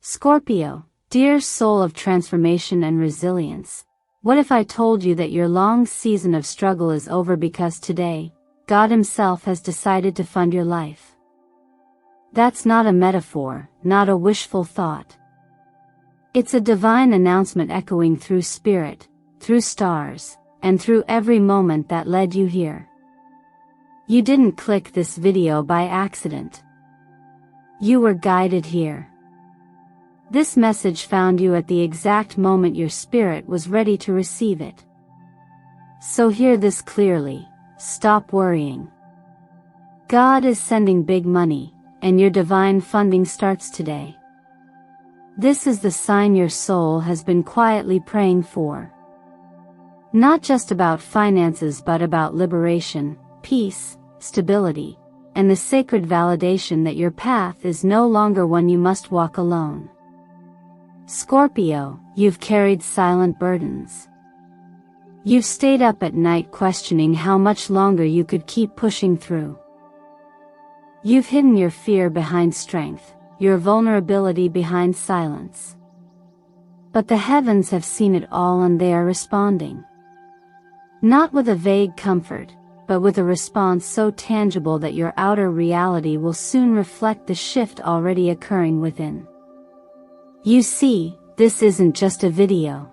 Scorpio, dear soul of transformation and resilience, what if I told you that your long season of struggle is over because today, God Himself has decided to fund your life? That's not a metaphor, not a wishful thought. It's a divine announcement echoing through spirit, through stars, and through every moment that led you here. You didn't click this video by accident. You were guided here. This message found you at the exact moment your spirit was ready to receive it. So hear this clearly, stop worrying. God is sending big money, and your divine funding starts today. This is the sign your soul has been quietly praying for. Not just about finances but about liberation, peace, stability, and the sacred validation that your path is no longer one you must walk alone. Scorpio, you've carried silent burdens. You've stayed up at night questioning how much longer you could keep pushing through. You've hidden your fear behind strength, your vulnerability behind silence. But the heavens have seen it all and they are responding. Not with a vague comfort, but with a response so tangible that your outer reality will soon reflect the shift already occurring within. You see, this isn't just a video.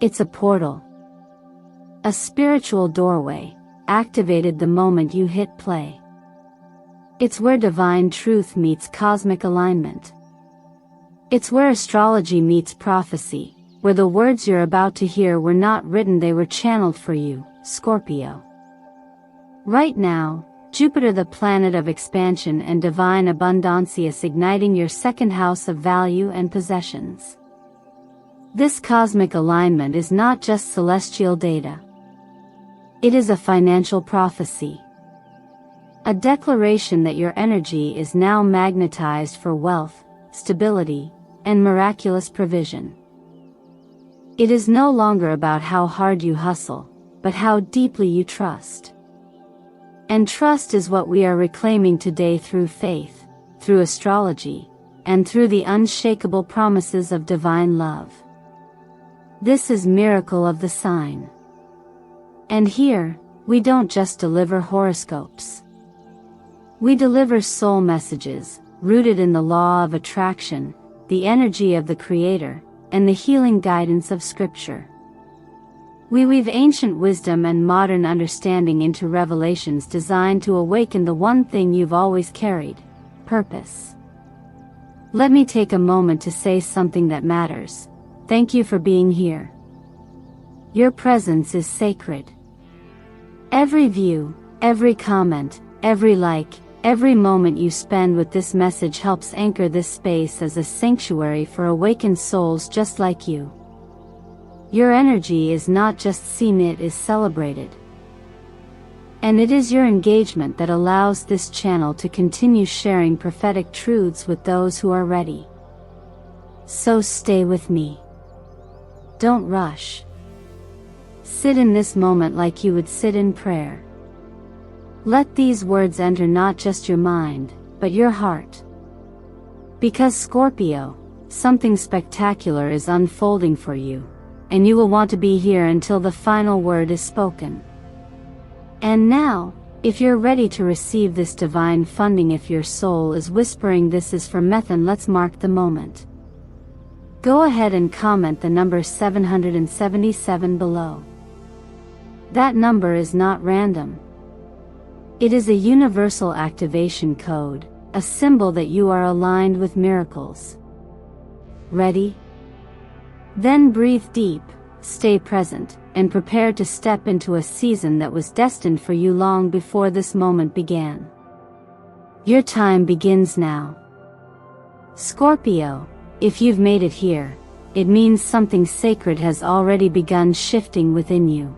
It's a portal. A spiritual doorway, activated the moment you hit play. It's where divine truth meets cosmic alignment. It's where astrology meets prophecy, where the words you're about to hear were not written, they were channeled for you, Scorpio. Right now, Jupiter, the planet of expansion and divine abundance, is igniting your second house of value and possessions. This cosmic alignment is not just celestial data. It is a financial prophecy. A declaration that your energy is now magnetized for wealth, stability, and miraculous provision. It is no longer about how hard you hustle, but how deeply you trust. And trust is what we are reclaiming today through faith, through astrology, and through the unshakable promises of divine love. This is miracle of the sign. And here, we don't just deliver horoscopes. We deliver soul messages, rooted in the law of attraction, the energy of the Creator, and the healing guidance of Scripture. We weave ancient wisdom and modern understanding into revelations designed to awaken the one thing you've always carried: purpose. Let me take a moment to say something that matters. Thank you for being here. Your presence is sacred. Every view, every comment, every like, every moment you spend with this message helps anchor this space as a sanctuary for awakened souls just like you. Your energy is not just seen, it is celebrated. And it is your engagement that allows this channel to continue sharing prophetic truths with those who are ready. So stay with me. Don't rush. Sit in this moment like you would sit in prayer. Let these words enter not just your mind, but your heart. Because Scorpio, something spectacular is unfolding for you, and you will want to be here until the final word is spoken. And now, if you're ready to receive this divine funding, if your soul is whispering this is for me, then let's mark the moment. Go ahead and comment the number 777 below. That number is not random. It is a universal activation code, a symbol that you are aligned with miracles. Ready? Then breathe deep, stay present, and prepare to step into a season that was destined for you long before this moment began. Your time begins now. Scorpio, if you've made it here, it means something sacred has already begun shifting within you.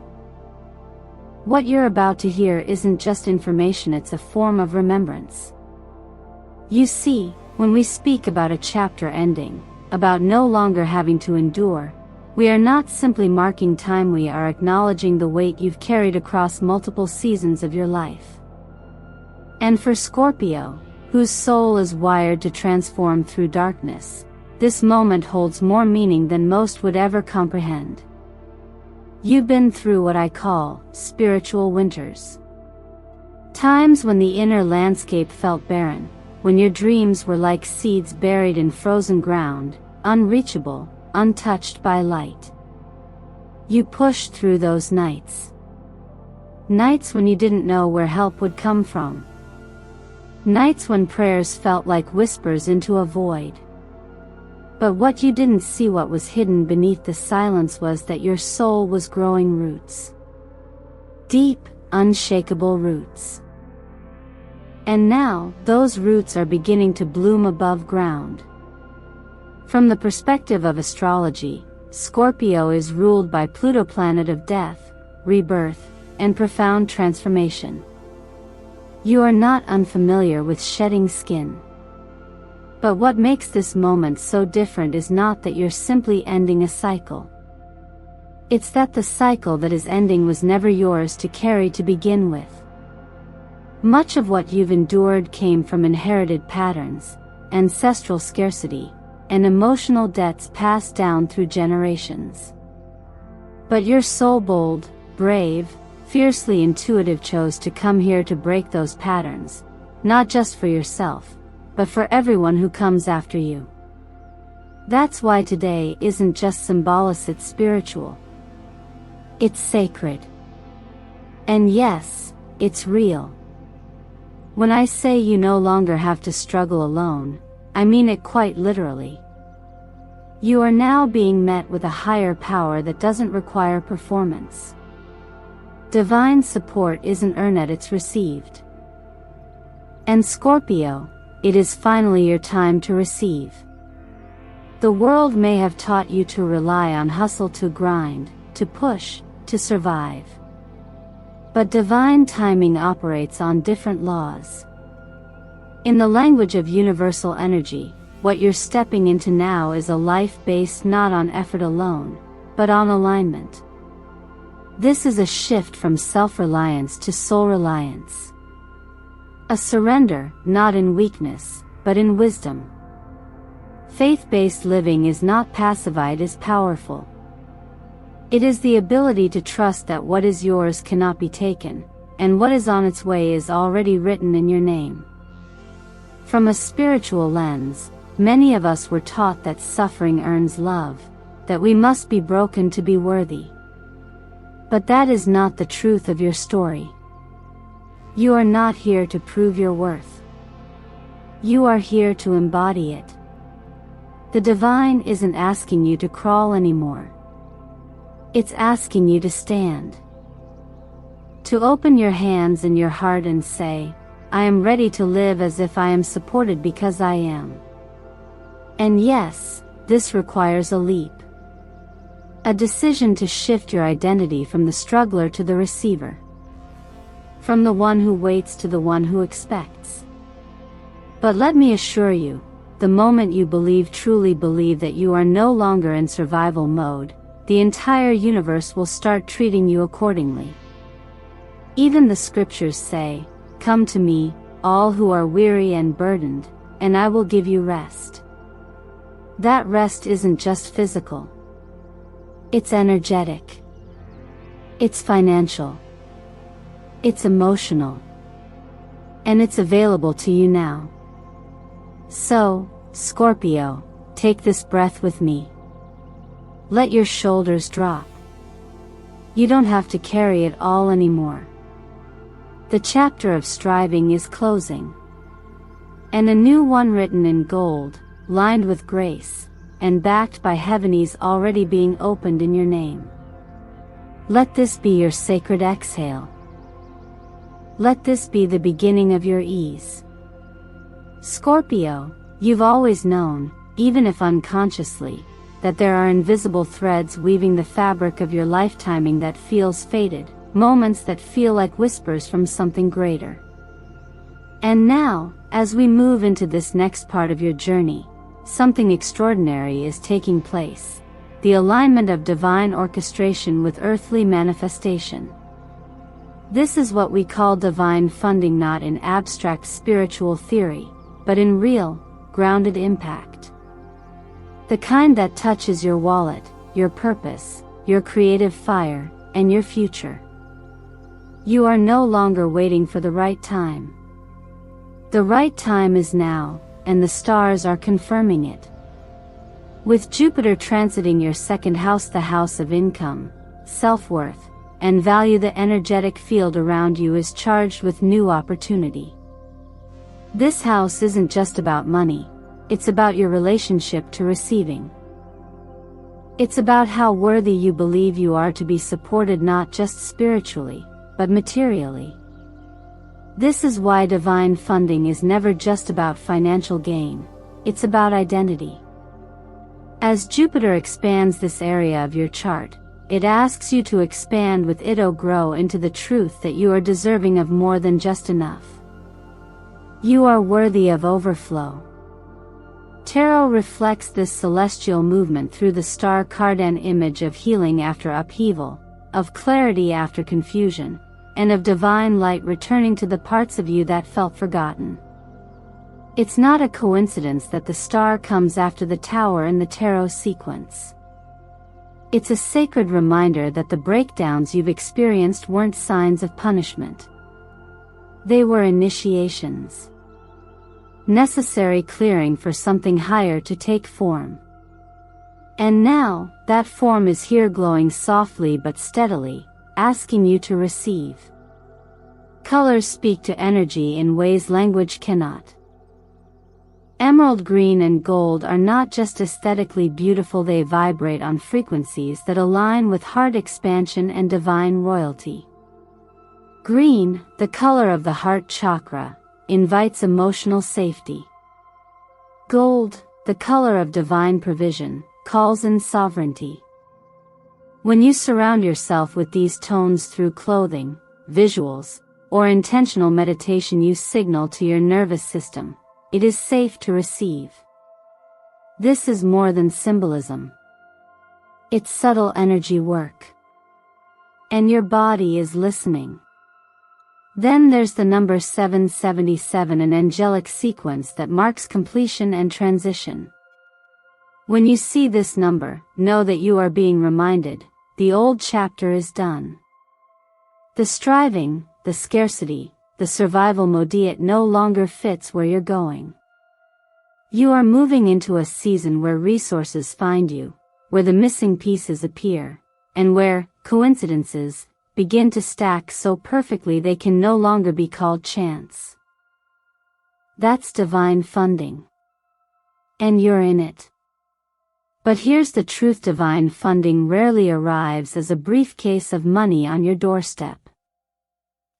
What you're about to hear isn't just information, it's a form of remembrance. You see, when we speak about a chapter ending, about no longer having to endure, we are not simply marking time, we are acknowledging the weight you've carried across multiple seasons of your life. And for Scorpio, whose soul is wired to transform through darkness, this moment holds more meaning than most would ever comprehend. You've been through what I call spiritual winters. Times when the inner landscape felt barren, when your dreams were like seeds buried in frozen ground, unreachable, untouched by light. You pushed through those nights. Nights when you didn't know where help would come from. Nights when prayers felt like whispers into a void. But what you didn't see, what was hidden beneath the silence, was that your soul was growing roots. Deep, unshakable roots. And now, those roots are beginning to bloom above ground. From the perspective of astrology, Scorpio is ruled by Pluto, planet of death, rebirth, and profound transformation. You are not unfamiliar with shedding skin. But what makes this moment so different is not that you're simply ending a cycle. It's that the cycle that is ending was never yours to carry to begin with. Much of what you've endured came from inherited patterns, ancestral scarcity, and emotional debts passed down through generations. But your soul, bold, brave, fiercely intuitive, chose to come here to break those patterns, not just for yourself, but for everyone who comes after you. That's why today isn't just symbolic, it's spiritual. It's sacred. And yes, it's real. When I say you no longer have to struggle alone, I mean it quite literally. You are now being met with a higher power that doesn't require performance. Divine support isn't earned, it's received. And Scorpio, it is finally your time to receive. The world may have taught you to rely on hustle, to grind, to push, to survive. But divine timing operates on different laws. In the language of universal energy, what you're stepping into now is a life based not on effort alone, but on alignment. This is a shift from self-reliance to soul-reliance. A surrender, not in weakness, but in wisdom. Faith-based living is not passive, it is powerful. It is the ability to trust that what is yours cannot be taken, and what is on its way is already written in your name. From a spiritual lens, many of us were taught that suffering earns love, that we must be broken to be worthy. But that is not the truth of your story. You are not here to prove your worth. You are here to embody it. The divine isn't asking you to crawl anymore. It's asking you to stand. To open your hands and your heart and say, I am ready to live as if I am supported because I am. And yes, this requires a leap. A decision to shift your identity from the struggler to the receiver. From the one who waits to the one who expects. But let me assure you, the moment you truly believe that you are no longer in survival mode, the entire universe will start treating you accordingly. Even the scriptures say, "Come to me, all who are weary and burdened, and I will give you rest." That rest isn't just physical. It's energetic. It's financial. It's emotional. And it's available to you now. So, Scorpio, take this breath with me. Let your shoulders drop. You don't have to carry it all anymore. The chapter of striving is closing. And a new one written in gold, lined with grace, and backed by heaven is already being opened in your name. Let this be your sacred exhale. Let this be the beginning of your ease. Scorpio, you've always known, even if unconsciously, that there are invisible threads weaving the fabric of your lifetiming that feels fated, moments that feel like whispers from something greater. And now, as we move into this next part of your journey, something extraordinary is taking place. The alignment of divine orchestration with earthly manifestation. This is what we call divine funding, not in abstract spiritual theory, but in real, grounded impact. The kind that touches your wallet, your purpose, your creative fire, and your future. You are no longer waiting for the right time. The right time is now, and the stars are confirming it. With Jupiter transiting your second house, the house of income, self-worth, and value, the energetic field around you is charged with new opportunity. This house isn't just about money, it's about your relationship to receiving. It's about how worthy you believe you are to be supported, not just spiritually, but materially. This is why divine funding is never just about financial gain, it's about identity. As Jupiter expands this area of your chart, it asks you to expand with it, grow into the truth that you are deserving of more than just enough. You are worthy of overflow. Tarot reflects this celestial movement through the star card, an image of healing after upheaval, of clarity after confusion, and of divine light returning to the parts of you that felt forgotten. It's not a coincidence that the star comes after the tower in the tarot sequence. It's a sacred reminder that the breakdowns you've experienced weren't signs of punishment. They were initiations. Necessary clearing for something higher to take form. And now, that form is here, glowing softly but steadily, asking you to receive. Colors speak to energy in ways language cannot. Emerald green and gold are not just aesthetically beautiful, they vibrate on frequencies that align with heart expansion and divine royalty. Green, the color of the heart chakra, invites emotional safety. Gold, the color of divine provision, calls in sovereignty. When you surround yourself with these tones through clothing, visuals, or intentional meditation, you signal to your nervous system, it is safe to receive. This is more than symbolism. It's subtle energy work. And your body is listening. Then there's the number 777, an angelic sequence that marks completion and transition. When you see this number, know that you are being reminded, the old chapter is done. The striving, the scarcity, the survival mode, it no longer fits where you're going. You are moving into a season where resources find you, where the missing pieces appear, and where coincidences begin to stack so perfectly they can no longer be called chance. That's divine funding. And you're in it. But here's the truth: divine funding rarely arrives as a briefcase of money on your doorstep.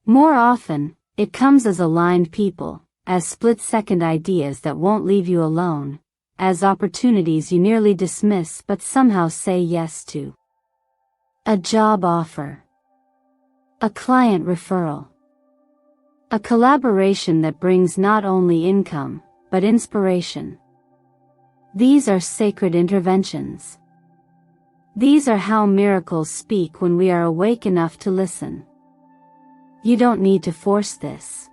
More often, it comes as aligned people, as split-second ideas that won't leave you alone, as opportunities you nearly dismiss but somehow say yes to. A job offer. A client referral. A collaboration that brings not only income, but inspiration. These are sacred interventions. These are how miracles speak when we are awake enough to listen. You don't need to force this.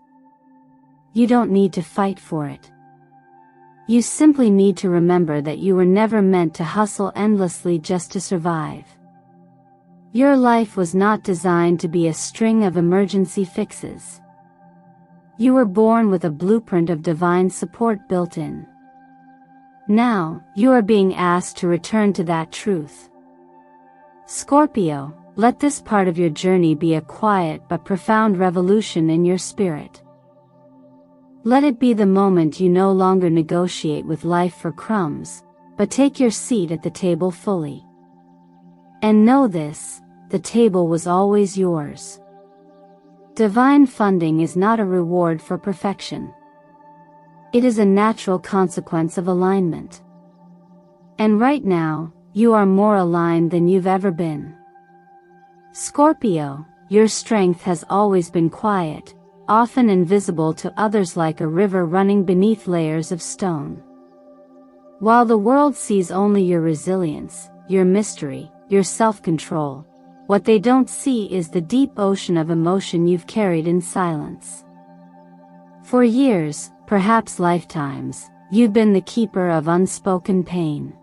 You don't need to fight for it. You simply need to remember that you were never meant to hustle endlessly just to survive. Your life was not designed to be a string of emergency fixes. You were born with a blueprint of divine support built in. Now, you are being asked to return to that truth. Scorpio, let this part of your journey be a quiet but profound revolution in your spirit. Let it be the moment you no longer negotiate with life for crumbs, but take your seat at the table fully. And know this, the table was always yours. Divine funding is not a reward for perfection. It is a natural consequence of alignment. And right now, you are more aligned than you've ever been. Scorpio, your strength has always been quiet, often invisible to others like a river running beneath layers of stone. While the world sees only your resilience, your mystery, your self-control, what they don't see is the deep ocean of emotion you've carried in silence. For years, perhaps lifetimes, you've been the keeper of unspoken pain.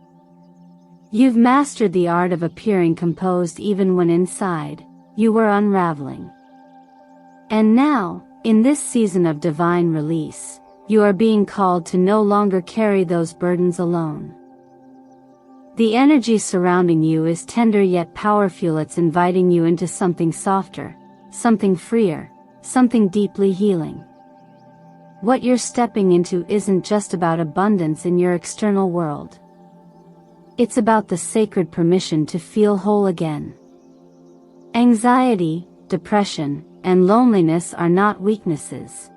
You've mastered the art of appearing composed even when inside, you were unraveling. And now, in this season of divine release, you are being called to no longer carry those burdens alone. The energy surrounding you is tender yet powerful. It's inviting you into something softer, something freer, something deeply healing. What you're stepping into isn't just about abundance in your external world. It's about the sacred permission to feel whole again. Anxiety, depression, and loneliness are not weaknesses.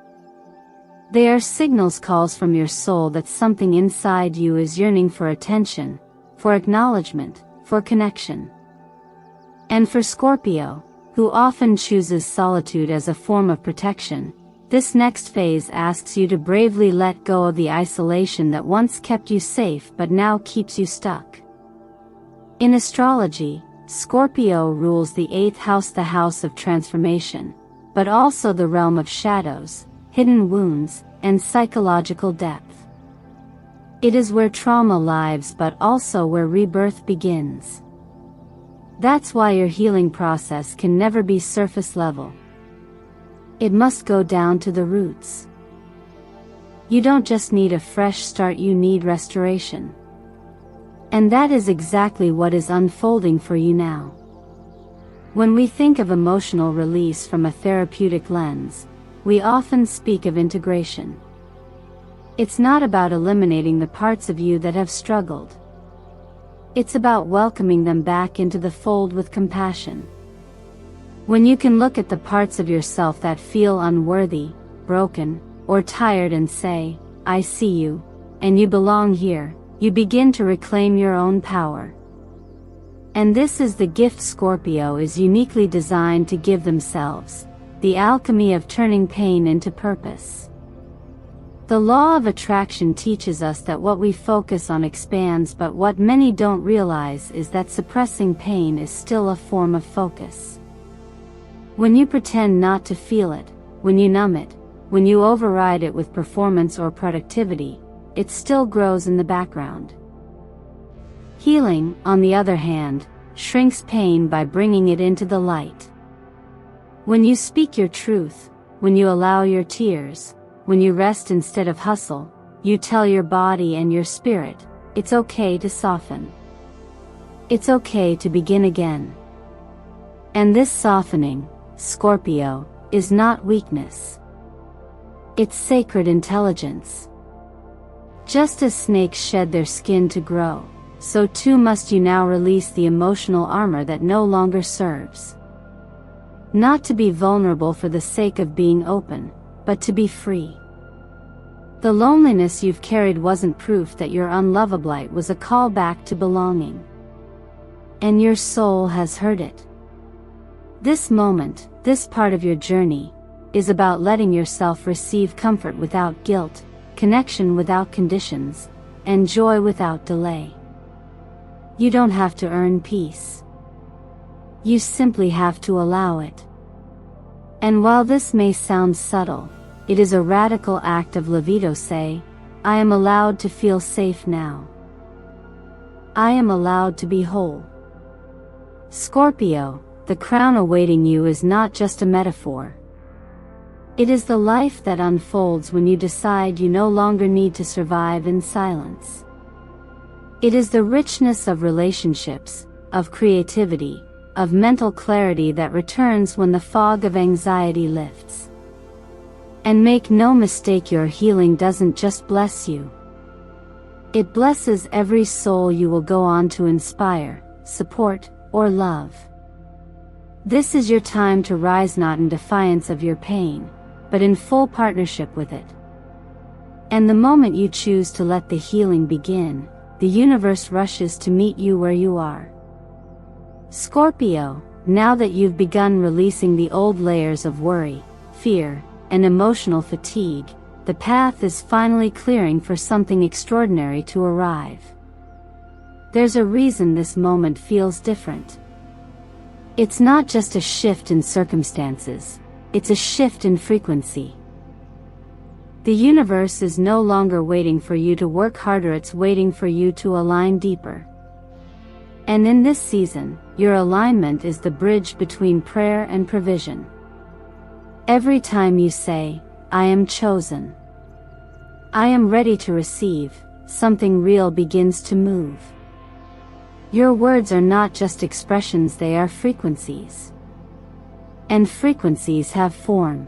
They are signals, calls from your soul that something inside you is yearning for attention, for acknowledgement, for connection. And for Scorpio, who often chooses solitude as a form of protection, this next phase asks you to bravely let go of the isolation that once kept you safe but now keeps you stuck. In astrology, Scorpio rules the 8th house, the house of transformation, but also the realm of shadows, hidden wounds, and psychological depth. It is where trauma lives but also where rebirth begins. That's why your healing process can never be surface level. It must go down to the roots. You don't just need a fresh start, you need restoration. And that is exactly what is unfolding for you now. When we think of emotional release from a therapeutic lens, we often speak of integration. It's not about eliminating the parts of you that have struggled. It's about welcoming them back into the fold with compassion. When you can look at the parts of yourself that feel unworthy, broken, or tired and say, "I see you, and you belong here," you begin to reclaim your own power. And this is the gift Scorpio is uniquely designed to give themselves, the alchemy of turning pain into purpose. The law of attraction teaches us that what we focus on expands, but what many don't realize is that suppressing pain is still a form of focus. When you pretend not to feel it, when you numb it, when you override it with performance or productivity, it still grows in the background. Healing, on the other hand, shrinks pain by bringing it into the light. When you speak your truth, when you allow your tears, when you rest instead of hustle, you tell your body and your spirit, it's okay to soften. It's okay to begin again. And this softening, Scorpio, is not weakness. It's sacred intelligence. Just as snakes shed their skin to grow, so too must you now release the emotional armor that no longer serves. Not to be vulnerable for the sake of being open, but to be free. The loneliness you've carried wasn't proof that you're unlovable, it was a call back to belonging. And your soul has heard it. This moment, this part of your journey, is about letting yourself receive comfort without guilt, connection without conditions, and joy without delay. You don't have to earn peace. You simply have to allow it. And while this may sound subtle, it is a radical act of libido. Say, I am allowed to feel safe now. I am allowed to be whole. Scorpio, the crown awaiting you is not just a metaphor. It is the life that unfolds when you decide you no longer need to survive in silence. It is the richness of relationships, of creativity, of mental clarity that returns when the fog of anxiety lifts. And make no mistake, your healing doesn't just bless you. It blesses every soul you will go on to inspire, support, or love. This is your time to rise, not in defiance of your pain, but in full partnership with it. And the moment you choose to let the healing begin, the universe rushes to meet you where you are. Scorpio, now that you've begun releasing the old layers of worry, fear, and emotional fatigue, the path is finally clearing for something extraordinary to arrive. There's a reason this moment feels different. It's not just a shift in circumstances, it's a shift in frequency. The universe is no longer waiting for you to work harder, it's waiting for you to align deeper. And in this season, your alignment is the bridge between prayer and provision. Every time you say, "I am chosen. I am ready to receive," something real begins to move. Your words are not just expressions, they are frequencies. And frequencies have form.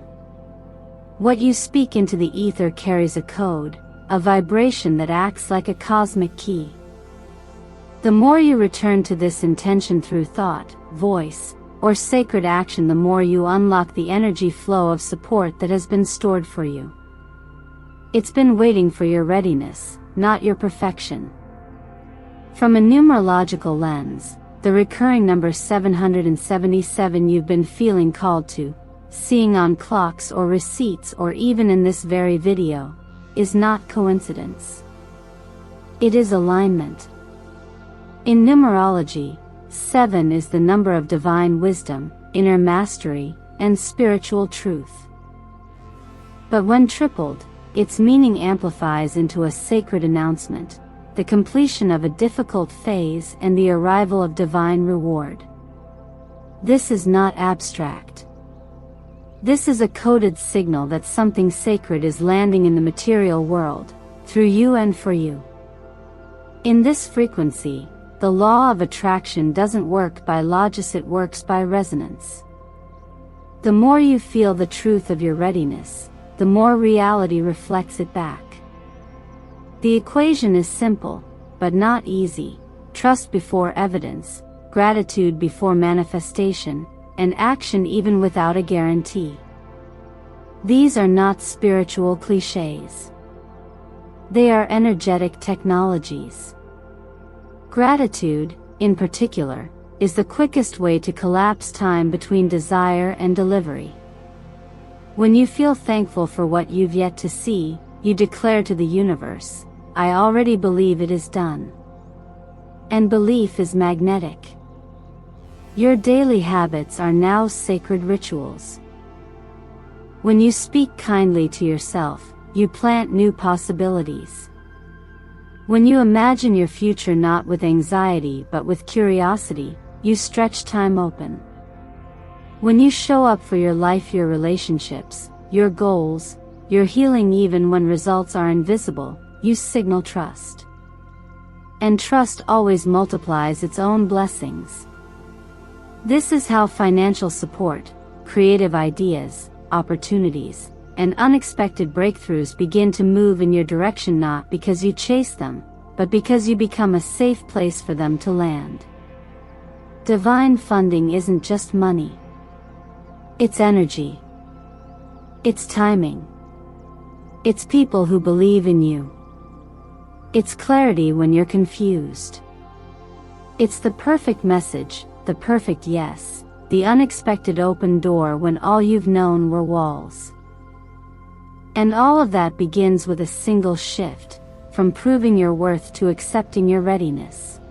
What you speak into the ether carries a code, a vibration that acts like a cosmic key. The more you return to this intention through thought, voice, or sacred action, the more you unlock the energy flow of support that has been stored for you. It's been waiting for your readiness, not your perfection. From a numerological lens, the recurring number 777 you've been feeling called to, seeing on clocks or receipts or even in this very video, is not coincidence. It is alignment. In numerology, 7 is the number of divine wisdom, inner mastery, and spiritual truth. But when tripled, its meaning amplifies into a sacred announcement, the completion of a difficult phase and the arrival of divine reward. This is not abstract. This is a coded signal that something sacred is landing in the material world, through you and for you. In this frequency, the law of attraction doesn't work by logic, it works by resonance. The more you feel the truth of your readiness, the more reality reflects it back. The equation is simple, but not easy: trust before evidence, gratitude before manifestation, and action even without a guarantee. These are not spiritual cliches. They are energetic technologies. Gratitude, in particular, is the quickest way to collapse time between desire and delivery. When you feel thankful for what you've yet to see, you declare to the universe, "I already believe it is done." And belief is magnetic. Your daily habits are now sacred rituals. When you speak kindly to yourself, you plant new possibilities. When you imagine your future not with anxiety but with curiosity, you stretch time open. When you show up for your life, your relationships, your goals, your healing even when results are invisible, you signal trust. And trust always multiplies its own blessings. This is how financial support, creative ideas, opportunities, and unexpected breakthroughs begin to move in your direction, not because you chase them, but because you become a safe place for them to land. Divine funding isn't just money. It's energy. It's timing. It's people who believe in you. It's clarity when you're confused. It's the perfect message, the perfect yes, the unexpected open door when all you've known were walls. And all of that begins with a single shift, from proving your worth to accepting your readiness.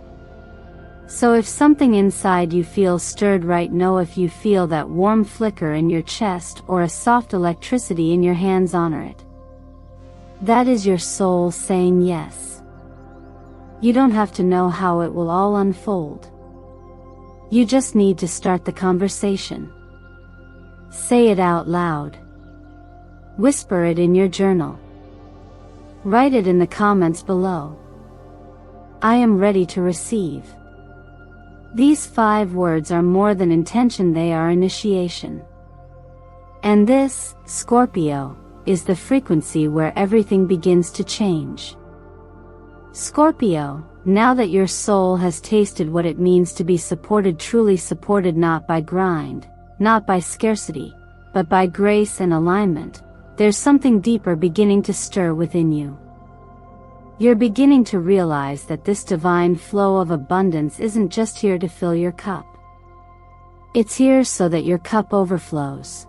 So if something inside you feels stirred right now, if you feel that warm flicker in your chest or a soft electricity in your hands, honor it. That is your soul saying yes. You don't have to know how it will all unfold. You just need to start the conversation. Say it out loud. Whisper it in your journal. Write it in the comments below. I am ready to receive. These 5 words are more than intention, they are initiation. And this, Scorpio, is the frequency where everything begins to change. Scorpio, now that your soul has tasted what it means to be supported, truly supported, not by grind, not by scarcity, but by grace and alignment, there's something deeper beginning to stir within you. You're beginning to realize that this divine flow of abundance isn't just here to fill your cup. It's here so that your cup overflows.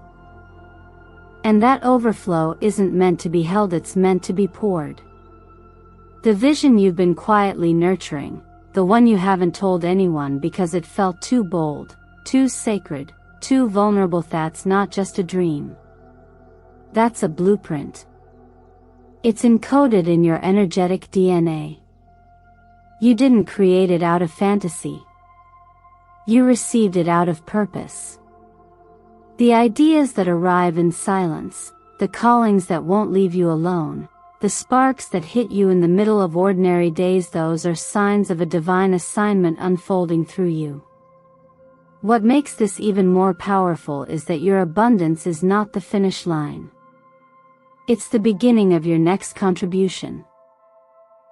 And that overflow isn't meant to be held, it's meant to be poured. The vision you've been quietly nurturing, the one you haven't told anyone because it felt too bold, too sacred, too vulnerable, that's not just a dream. That's a blueprint. It's encoded in your energetic DNA. You didn't create it out of fantasy, You received it out of purpose. The ideas that arrive in silence, the callings that won't leave you alone, the sparks that hit you in the middle of ordinary days, those are signs of a divine assignment unfolding through you. What makes this even more powerful is that your abundance is not the finish line. It's the beginning of your next contribution.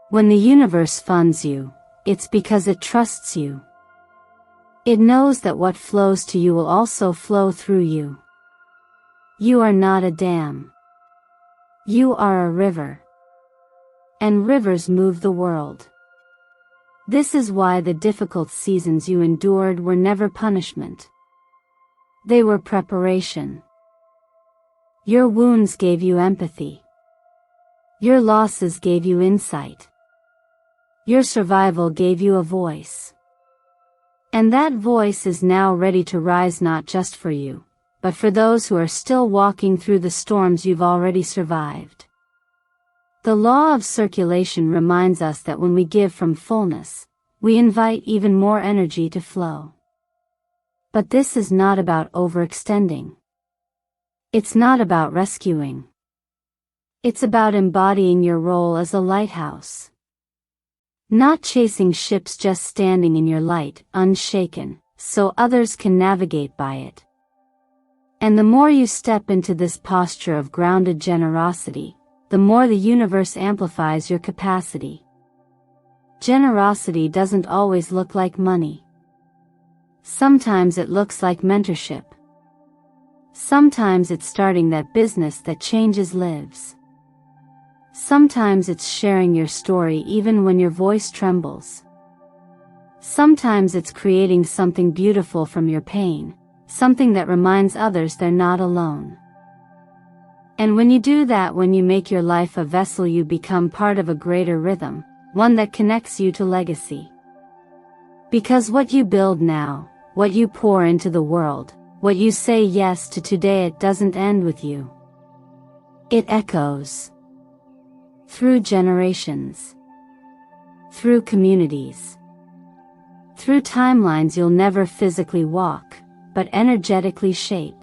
When the universe funds you, it's because it trusts you. It knows that what flows to you will also flow through you. You are not a dam. You are a river. And rivers move the world. This is why the difficult seasons you endured were never punishment. They were preparation. Your wounds gave you empathy. Your losses gave you insight. Your survival gave you a voice. And that voice is now ready to rise, not just for you, but for those who are still walking through the storms you've already survived. The law of circulation reminds us that when we give from fullness, we invite even more energy to flow. But this is not about overextending. It's not about rescuing. It's about embodying your role as a lighthouse. Not chasing ships, just standing in your light, unshaken, so others can navigate by it. And the more you step into this posture of grounded generosity, the more the universe amplifies your capacity. Generosity doesn't always look like money. Sometimes it looks like mentorship. Sometimes it's starting that business that changes lives. Sometimes it's sharing your story even when your voice trembles. Sometimes it's creating something beautiful from your pain, something that reminds others they're not alone. And when you do that, when you make your life a vessel, you become part of a greater rhythm, one that connects you to legacy. Because what you build now, what you pour into the world, what you say yes to today, it doesn't end with you. It echoes. Through generations. Through communities. Through timelines you'll never physically walk, but energetically shape.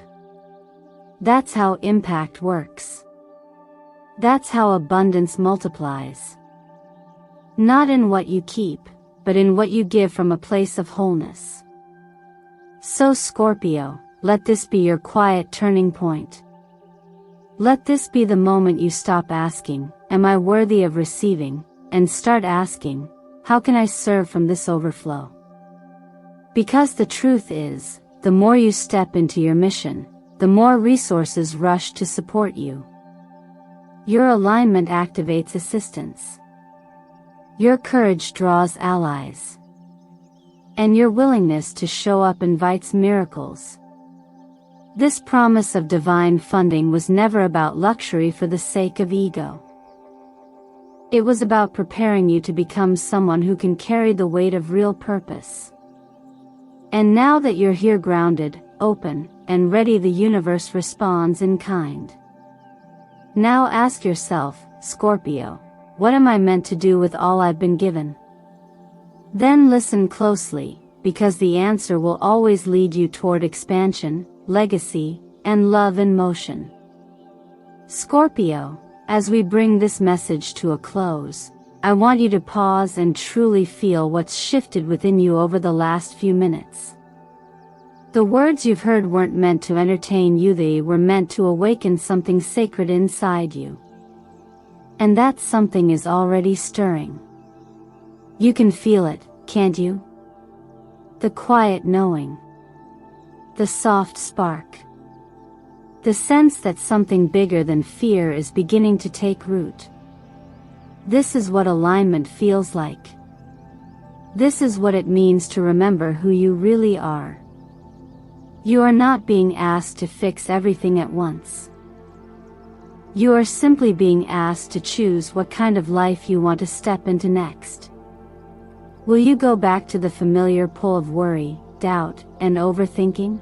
That's how impact works. That's how abundance multiplies. Not in what you keep, but in what you give from a place of wholeness. So Scorpio, let this be your quiet turning point. Let this be the moment you stop asking, am I worthy of receiving, and start asking, how can I serve from this overflow? Because the truth is, the more you step into your mission, the more resources rush to support you. Your alignment activates assistance. Your courage draws allies. And your willingness to show up invites miracles. This promise of divine funding was never about luxury for the sake of ego. It was about preparing you to become someone who can carry the weight of real purpose. And now that you're here grounded, open, and ready, the universe responds in kind. Now ask yourself, Scorpio, what am I meant to do with all I've been given? Then listen closely, because the answer will always lead you toward expansion, legacy, and love in motion. Scorpio, as we bring this message to a close, I want you to pause and truly feel what's shifted within you over the last few minutes. The words you've heard weren't meant to entertain you, they were meant to awaken something sacred inside you. And that something is already stirring. You can feel it, can't you? The quiet knowing. The soft spark. The sense that something bigger than fear is beginning to take root. This is what alignment feels like. This is what it means to remember who you really are. You are not being asked to fix everything at once. You are simply being asked to choose what kind of life you want to step into next. Will you go back to the familiar pull of worry, doubt, and overthinking?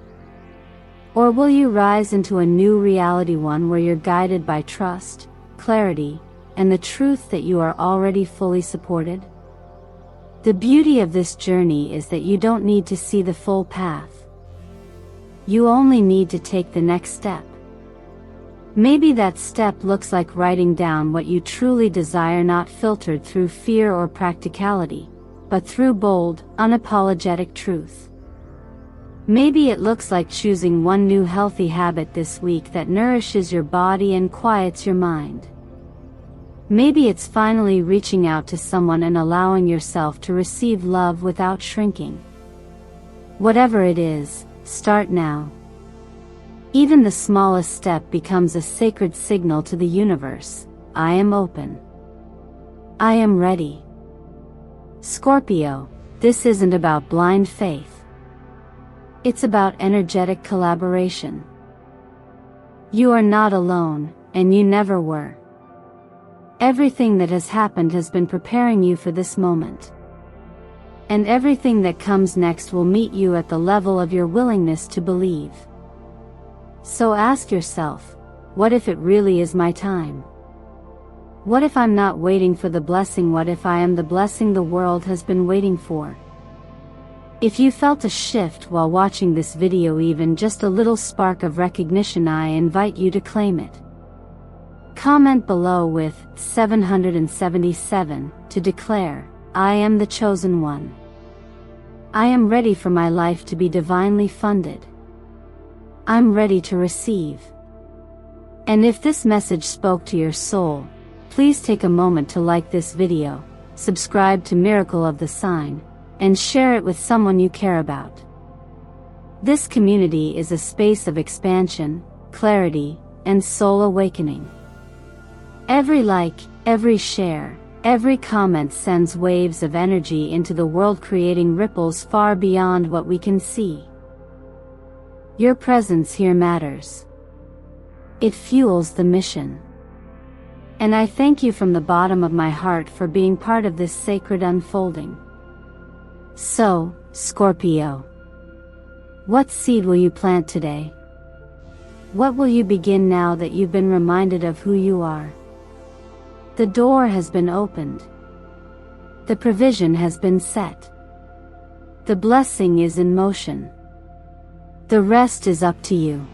Or will you rise into a new reality, one where you're guided by trust, clarity, and the truth that you are already fully supported? The beauty of this journey is that you don't need to see the full path. You only need to take the next step. Maybe that step looks like writing down what you truly desire, not filtered through fear or practicality, but through bold, unapologetic truth. Maybe it looks like choosing one new healthy habit this week that nourishes your body and quiets your mind. Maybe it's finally reaching out to someone and allowing yourself to receive love without shrinking. Whatever it is, start now. Even the smallest step becomes a sacred signal to the universe. I am open. I am ready. Scorpio, this isn't about blind faith. It's about energetic collaboration. You are not alone, and you never were. Everything that has happened has been preparing you for this moment. And everything that comes next will meet you at the level of your willingness to believe. So ask yourself, what if it really is my time? What if I'm not waiting for the blessing? What if I am the blessing the world has been waiting for? If you felt a shift while watching this video, even just a little spark of recognition, I invite you to claim it. Comment below with 777 to declare, I am the chosen one. I am ready for my life to be divinely funded. I'm ready to receive. And if this message spoke to your soul, please take a moment to like this video, subscribe to Miracle of the Sign, and share it with someone you care about. This community is a space of expansion, clarity, and soul awakening. Every like, every share, every comment sends waves of energy into the world, creating ripples far beyond what we can see. Your presence here matters. It fuels the mission. And I thank you from the bottom of my heart for being part of this sacred unfolding. So, Scorpio, what seed will you plant today? What will you begin now that you've been reminded of who you are? The door has been opened. The provision has been set. The blessing is in motion. The rest is up to you.